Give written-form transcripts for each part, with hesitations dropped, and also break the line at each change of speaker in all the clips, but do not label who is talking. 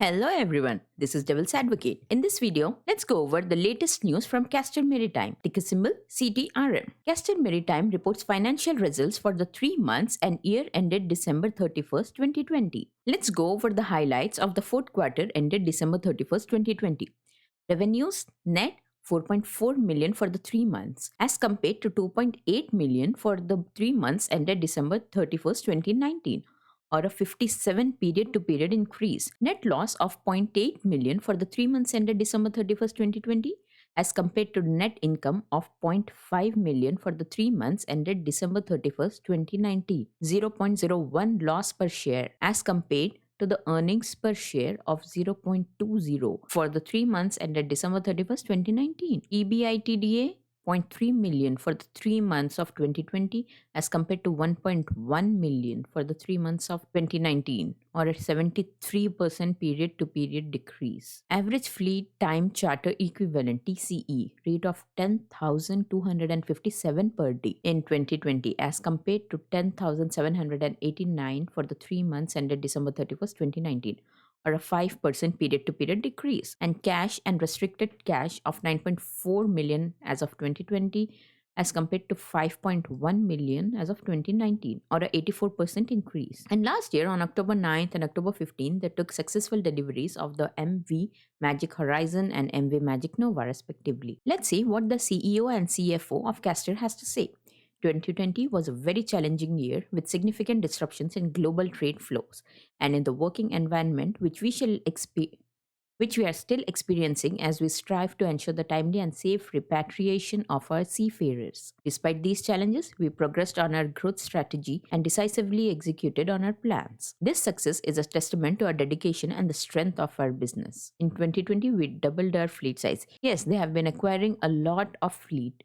Hello everyone, this is Devil's Advocate. In this video, let's go over the latest news from Castor Maritime, ticker symbol CTRM. Castor Maritime reports financial results for the 3 months and year ended December 31st, 2020. Let's go over the highlights of the fourth quarter ended December 31st, 2020. Revenues net 4.4 million for the 3 months as compared to 2.8 million for the 3 months ended December 31st, 2019, or a 57 period to period increase. Net loss of zero point 0.8 million for the 3 months ended December 31st, 2020 as compared to net income of zero point 0.5 million for the 3 months ended December 31st, 2019. 0.01 loss per share as compared to the earnings per share of 0.20 for the 3 months ended December 31st, 2019. EBITDA zero point 0.3 million for the 3 months of 2020 as compared to 1.1 million for the 3 months of 2019, or a 73% period to period decrease. Average fleet time charter equivalent TCE rate of 10,257 per day in 2020 as compared to 10,789 for the 3 months ended December 31st, 2019, or a 5% period to period decrease, and cash and restricted cash of 9.4 million as of 2020 as compared to 5.1 million as of 2019, or a 84% increase. And last year on October 9th and October 15th, they took successful deliveries of the MV Magic Horizon and MV Magic Nova respectively. Let's see what the CEO and CFO of Castor has to say. 2020 was a very challenging year with significant disruptions in global trade flows and in the working environment which we are still experiencing as we strive to ensure the timely and safe repatriation of our seafarers. Despite these challenges, we progressed on our growth strategy and decisively executed on our plans. This success is a testament to our dedication and the strength of our business. In 2020, we doubled our fleet size. Yes, they have been acquiring a lot of fleet.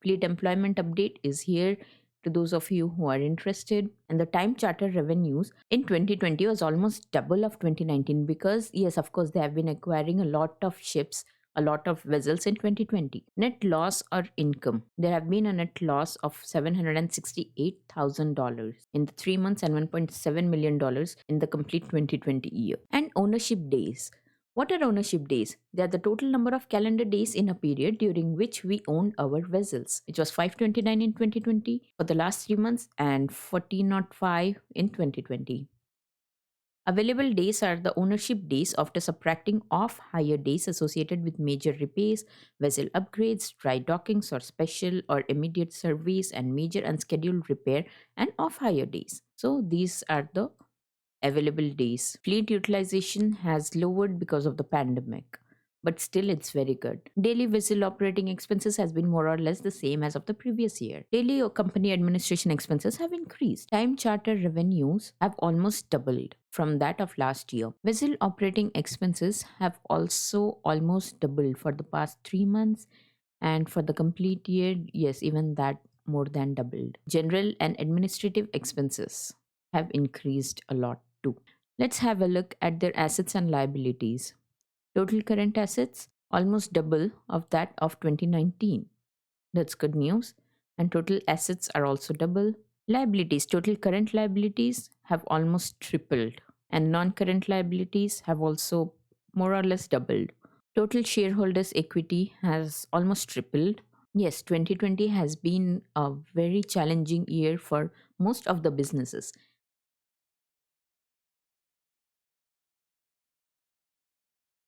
Fleet employment update is here to those of you who are interested. And the time charter revenues in 2020 was almost double of 2019 because, yes, of course, they have been acquiring a lot of ships, a lot of vessels in 2020. Net loss or income. There have been a net loss of $768,000 in the 3 months and $1.7 million in the complete 2020 year. And ownership days. What are ownership days? They are the total number of calendar days in a period during which we owned our vessels, which was 529 in 2020 for the last 3 months and 1405 in 2020. Available days are the ownership days after subtracting off higher days associated with major repairs, vessel upgrades, dry dockings or special or immediate service, and major unscheduled repair and off higher days. So these are the available days. Fleet utilization has lowered because of the pandemic, but still it's very good. Daily vessel operating expenses has been more or less the same as of the previous year. Daily company administration expenses have increased. Time charter revenues have almost doubled from that of last year. Vessel operating expenses have also almost doubled for the past 3 months, and for the complete year, yes, even that more than doubled. General and administrative expenses have increased a lot too. Let's have a look at their assets and liabilities. Total current assets almost double of that of 2019. That's good news. And total assets are also double. Liabilities, total current liabilities have almost tripled, and non-current liabilities have also more or less doubled. Total shareholders equity has almost tripled. Yes, 2020 has been a very challenging year for most of the businesses,